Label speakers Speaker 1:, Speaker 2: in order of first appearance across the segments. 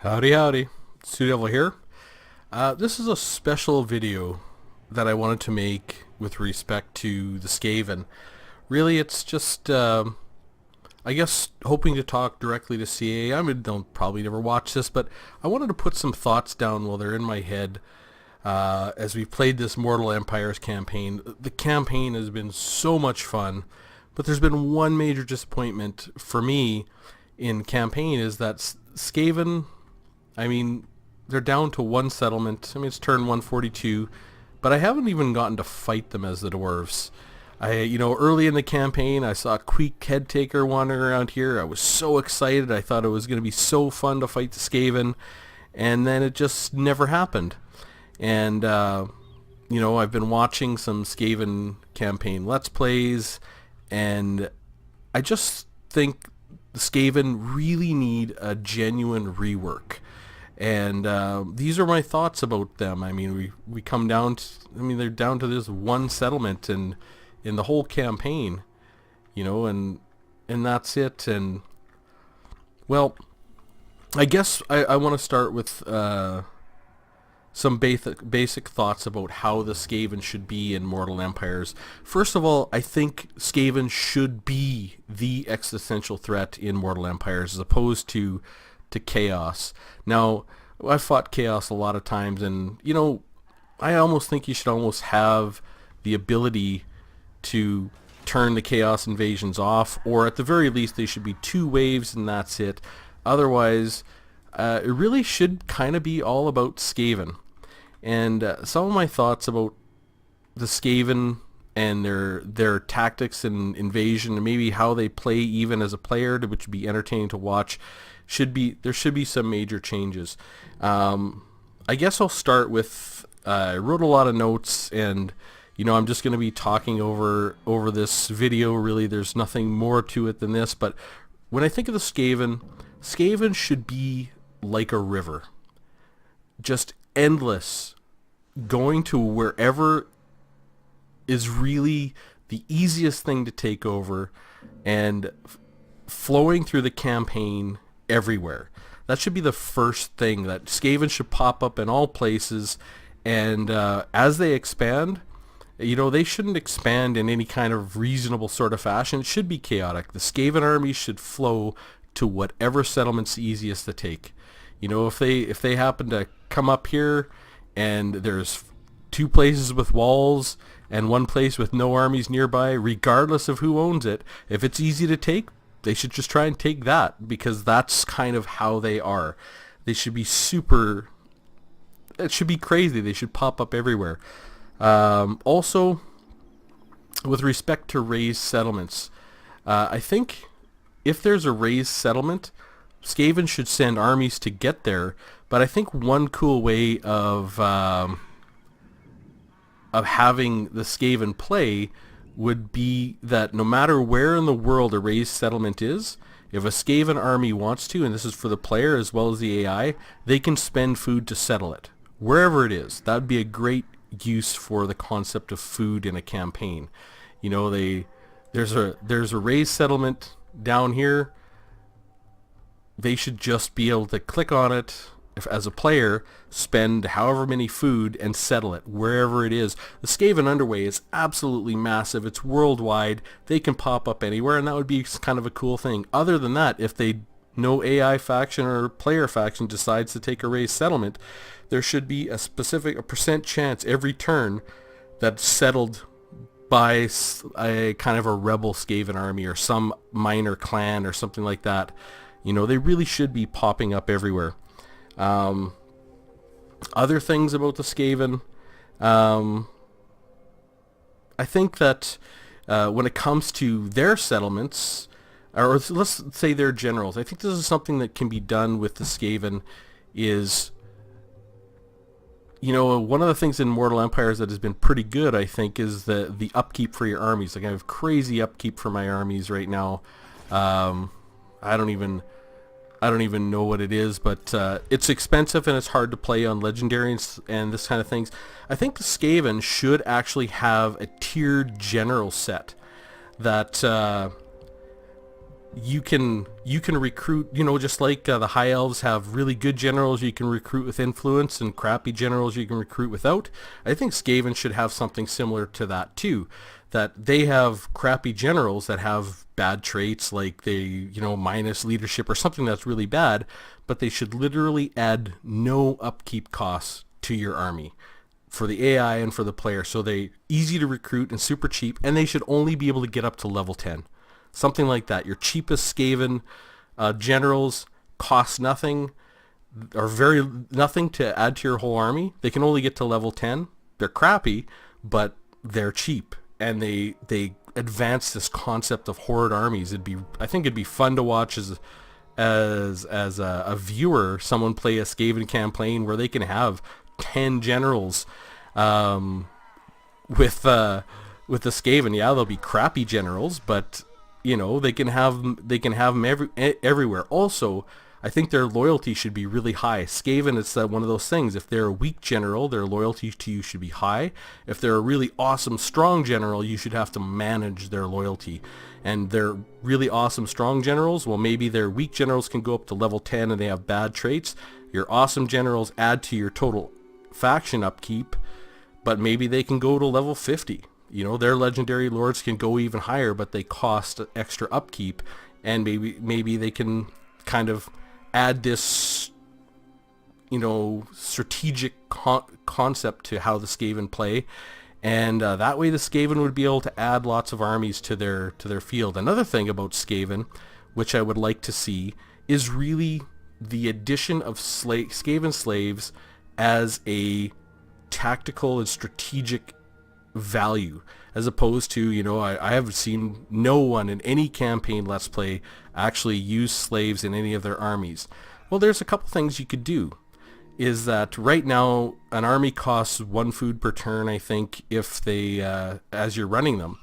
Speaker 1: Howdy howdy, Stu Devil here. This is a special video that I wanted to make with respect to the Skaven. Really, it's just, I guess, hoping to talk directly to CA. I mean, they'll probably never watch this, but I wanted to put some thoughts down while they're in my head as we played this Mortal Empires campaign. The campaign has been so much fun, but there's been one major disappointment for me in campaign is that Skaven, I mean, they're down to one settlement. I mean, it's turn 142, but I haven't even gotten to fight them as the dwarves. Early in the campaign, I saw a Queek Headtaker wandering around here. I was so excited. I thought it was going to be so fun to fight the Skaven, and then it just never happened. And, I've been watching some Skaven campaign Let's Plays, and I just think the Skaven really need a genuine rework. And these are my thoughts about them. I mean, we come down to, they're down to this one settlement in the whole campaign, and that's it. And, well, I guess I want to start with some basic thoughts about how the Skaven should be in Mortal Empires. First of all, I think Skaven should be the existential threat in Mortal Empires as opposed to Chaos. Now, I've fought Chaos a lot of times, and, I almost think you should almost have the ability to turn the Chaos invasions off, or at the very least, they should be 2 waves and that's it. Otherwise, it really should kind of be all about Skaven. And some of my thoughts about the Skaven and their tactics and invasion, and maybe how they play even as a player, which would be entertaining to watch, there should be some major changes. I guess I'll start with, I wrote a lot of notes, and I'm just going to be talking over this video. Really, there's nothing more to it than this, but when I think of the Skaven should be like a river, just endless, going to wherever is really the easiest thing to take over, and flowing through the campaign everywhere. That should be the first thing, that Skaven should pop up in all places, and as they expand, they shouldn't expand in any kind of reasonable sort of fashion. It should be chaotic. The Skaven army should flow to whatever settlement's easiest to take. If they happen to come up here and there's 2 places with walls and 1 place with no armies nearby, regardless of who owns it, if it's easy to take, they should just try and take that, because that's kind of how they are. They should be it should be crazy. They should pop up everywhere. Also, with respect to raised settlements, I think if there's a raised settlement, Skaven should send armies to get there. But I think one cool way of having the Skaven play would be that no matter where in the world a raised settlement is, if a Skaven army wants to, and this is for the player as well as the AI, they can spend food to settle it. Wherever it is, that would be a great use for the concept of food in a campaign. There's a raised settlement down here. They should just be able to click on it as a player, spend however many food, and settle it wherever it is. The Skaven Underway is absolutely massive. It's worldwide. They can pop up anywhere, and that would be kind of a cool thing. Other than that, if no AI faction or player faction decides to take a raised settlement, there should be a percent chance every turn that's settled by a kind of a rebel Skaven army or some minor clan or something like that. They really should be popping up everywhere. Other things about the Skaven, I think that when it comes to their settlements, or let's say their generals, I think this is something that can be done with the Skaven is, one of the things in Mortal Empires that has been pretty good, I think, is the upkeep for your armies. Like, I have crazy upkeep for my armies right now. I don't even know what it is, but it's expensive and it's hard to play on legendaries and this kind of things. I think the Skaven should actually have a tiered general set that you can recruit, just like the high elves have really good generals you can recruit with influence and crappy generals you can recruit without. I think Skaven should have something similar to that too, that they have crappy generals that have bad traits, like they, minus leadership or something that's really bad, but they should literally add no upkeep costs to your army for the AI and for the player, so they easy to recruit and super cheap, and they should only be able to get up to level 10. Something like that. Your cheapest Skaven generals cost nothing, or very nothing to add to your whole army. They can only get to level 10. They're crappy, but they're cheap, and they advance this concept of horde armies. I think it'd be fun to watch as a viewer, someone play a Skaven campaign where they can have 10 generals with the Skaven. Yeah, they'll be crappy generals, but they can have them everywhere. Also, I think their loyalty should be really high. Skaven, it's one of those things. If they're a weak general, their loyalty to you should be high. If they're a really awesome, strong general, you should have to manage their loyalty. And they're really awesome, strong generals, well, maybe their weak generals can go up to level 10 and they have bad traits. Your awesome generals add to your total faction upkeep, but maybe they can go to level 50. Their legendary lords can go even higher, but they cost extra upkeep, and maybe they can kind of add this, strategic concept to how the Skaven play, and that way the Skaven would be able to add lots of armies to their field. Another thing about Skaven, which I would like to see, is really the addition of Skaven slaves as a tactical and strategic value, as opposed to, I have seen no one in any campaign Let's Play actually use slaves in any of their armies. Well, there's a couple things you could do. Is that right now an army costs 1 food per turn, I think, if they as you're running them.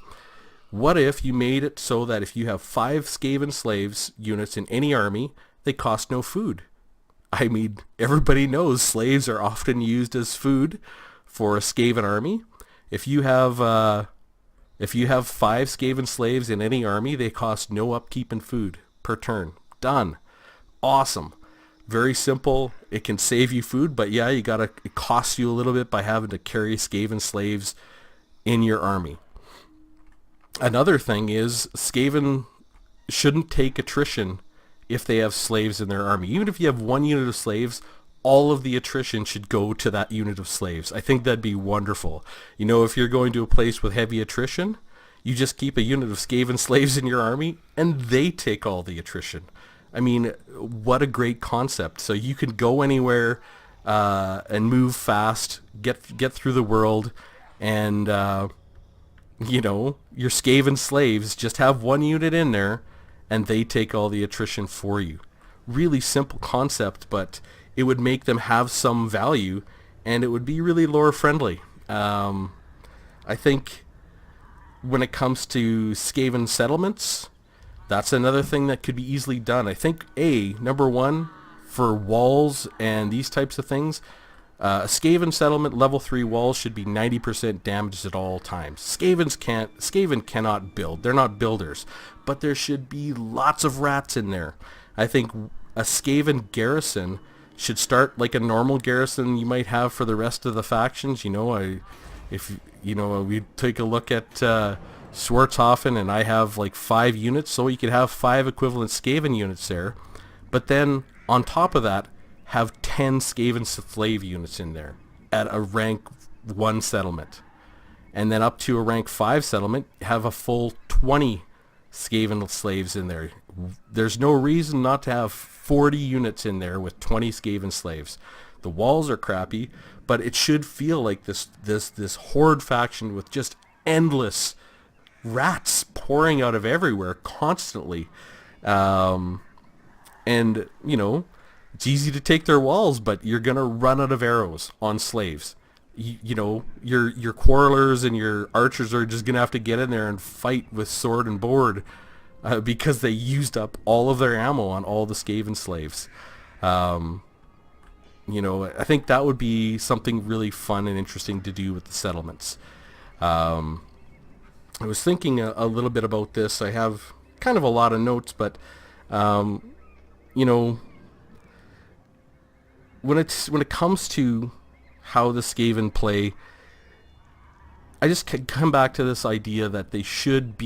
Speaker 1: What if you made it so that if you have 5 Skaven slaves units in any army, they cost no food? I mean, everybody knows slaves are often used as food for a Skaven army. If you have 5 Skaven slaves in any army, they cost no upkeep in food per turn. Done. Awesome. Very simple. It can save you food, but yeah, it costs you a little bit by having to carry Skaven slaves in your army. Another thing is Skaven shouldn't take attrition if they have slaves in their army. Even if you have 1 unit of slaves, all of the attrition should go to that unit of slaves. I think that'd be wonderful. If you're going to a place with heavy attrition, you just keep a unit of Skaven slaves in your army, and they take all the attrition. I mean, what a great concept. So you can go anywhere and move fast, get through the world, and, your Skaven slaves just have 1 unit in there, and they take all the attrition for you. Really simple concept, but it would make them have some value, and it would be really lore friendly. I think when it comes to Skaven settlements, that's another thing that could be easily done. I think number 1, for walls and these types of things, a Skaven settlement level 3 walls should be 90% damaged at all times. Skaven cannot build. They're not builders, but there should be lots of rats in there. I think a Skaven garrison should start like a normal garrison you might have for the rest of the factions. If we take a look at Schwarzhofen, and I have like 5 units, so you could have 5 equivalent Skaven units there, but then on top of that have 10 Skaven slave units in there at a rank 1 settlement, and then up to a rank 5 settlement have a full 20 Skaven slaves in there. There's no reason not to have 40 units in there with 20 Skaven slaves. The walls are crappy, but it should feel like this horde faction with just endless rats pouring out of everywhere constantly. And it's easy to take their walls, but you're gonna run out of arrows on slaves. Your quarrelers and your archers are just gonna have to get in there and fight with sword and board because they used up all of their ammo on all the Skaven slaves. I think that would be something really fun and interesting to do with the settlements. I was thinking a little bit about this. I have kind of a lot of notes, but you know, when it comes to how the Skaven play, I just come back to this idea that they should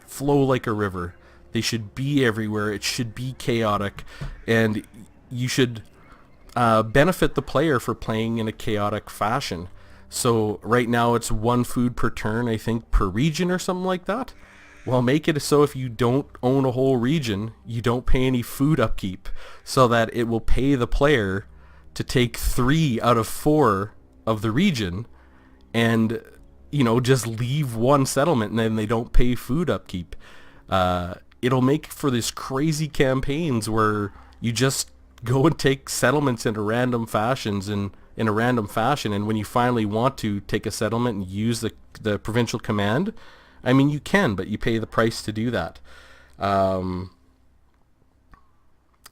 Speaker 1: flow like a river. They should be everywhere. It should be chaotic, and you should benefit the player for playing in a chaotic fashion. So right now it's 1 food per turn, I think, per region or something like that. Well, make it so if you don't own a whole region, you don't pay any food upkeep, so that it will pay the player to take 3 out of 4 of the region and, you know, just leave 1 settlement, and then they don't pay food upkeep. It'll make for this crazy campaigns where you just go and take settlements in a random fashion, and when you finally want to take a settlement and use the provincial command, I mean, you can, but you pay the price to do that. You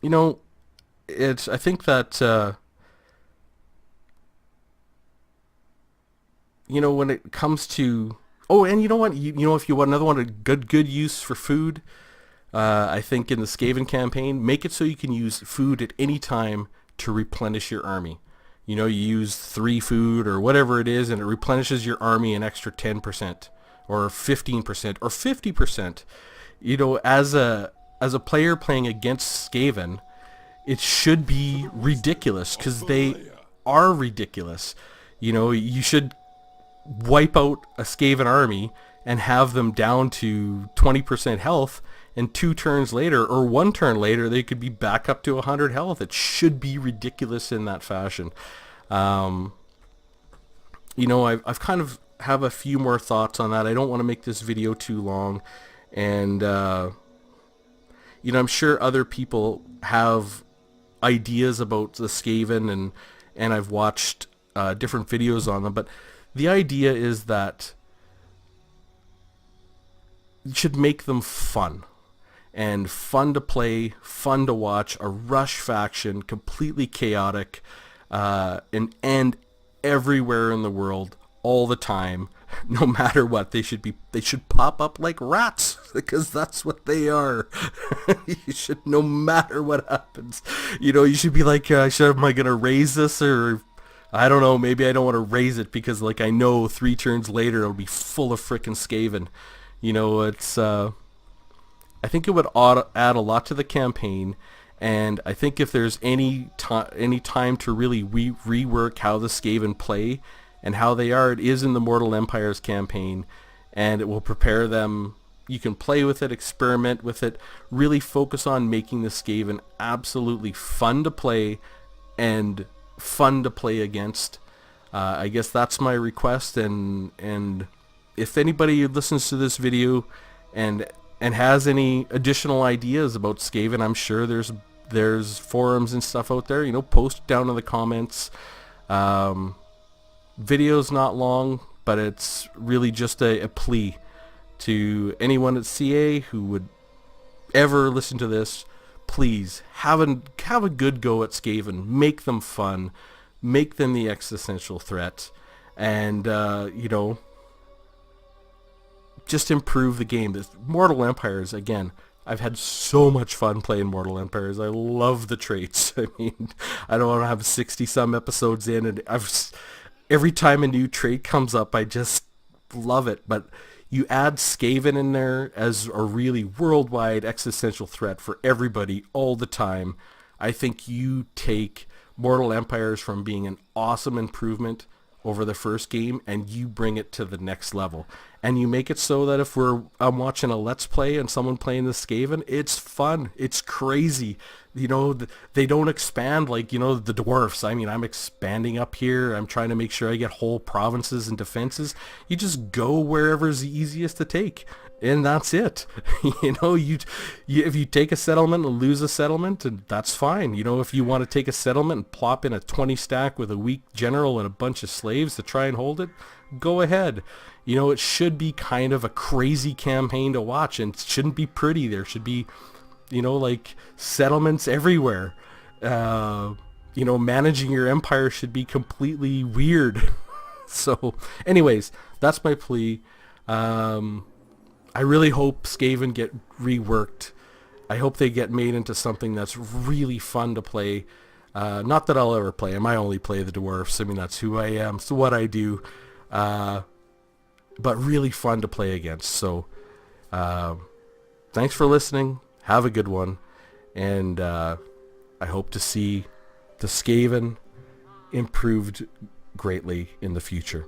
Speaker 1: know, I think that you know, when it comes to, oh, and you know what, you know, if you want another one, a good use for food, I think in the Skaven campaign, make it so you can use food at any time to replenish your army. You know, you use 3 food or whatever it is, and it replenishes your army an extra 10% or 15% or 50%. You know, as a player playing against Skaven, it should be ridiculous, because they are ridiculous. You know, you should wipe out a Skaven army and have them down to 20% health, and 2 turns later or 1 turn later they could be back up to 100 health. It should be ridiculous in that fashion. You know, I've kind of have a few more thoughts on that. I don't want to make this video too long, and you know, I'm sure other people have ideas about the Skaven, and I've watched different videos on them, but the idea is that you should make them fun. And fun to play, fun to watch, a rush faction, completely chaotic, and everywhere in the world, all the time, no matter what. They should pop up like rats, because that's what they are. You should, no matter what happens, you know, you should be like, am I gonna raise this, or I don't know, maybe I don't want to raise it, because like I know 3 turns later it'll be full of frickin' Skaven. You know, it's I think it would add a lot to the campaign, and I think if there's any time to really rework how the Skaven play and how they are, it is in the Mortal Empires campaign, and it will prepare them. You can play with it, experiment with it, really focus on making the Skaven absolutely fun to play and fun to play against. I guess that's my request, and if anybody listens to this video and has any additional ideas about Skaven, I'm sure there's forums and stuff out there. You know, post down in the comments. Video's not long, but it's really just a plea to anyone at CA who would ever listen to this. Please have a good go at Skaven. Make them fun. Make them the existential threat, and you know, just improve the game. This Mortal Empires, again, I've had so much fun playing Mortal Empires. I love the traits. I mean, I don't want to have 60 some episodes in, and every time a new trait comes up, I just love it. But you add Skaven in there as a really worldwide existential threat for everybody all the time. I think you take Mortal Empires from being an awesome improvement over the first game, and you bring it to the next level. And you make it so that if I'm watching a Let's Play and someone playing the Skaven, it's fun. It's crazy. You know, they don't expand like, you know, the dwarfs. I mean, I'm expanding up here. I'm trying to make sure I get whole provinces and defenses. You just go wherever's the easiest to take, and that's it. You know, if you take a settlement and lose a settlement, and that's fine. You know, if you want to take a settlement and plop in a 20 stack with a weak general and a bunch of slaves to try and hold it, go ahead. You know, it should be kind of a crazy campaign to watch, and it shouldn't be pretty. There should be, you know, like settlements everywhere. You know, managing your empire should be completely weird. So anyways, that's my plea. I I really hope Skaven get reworked. I hope they get made into something that's really fun to play. Not that I'll ever play them. I only play the dwarfs. I mean, that's who I am. It's what I do. But really fun to play against. So thanks for listening. Have a good one. And I hope to see the Skaven improved greatly in the future.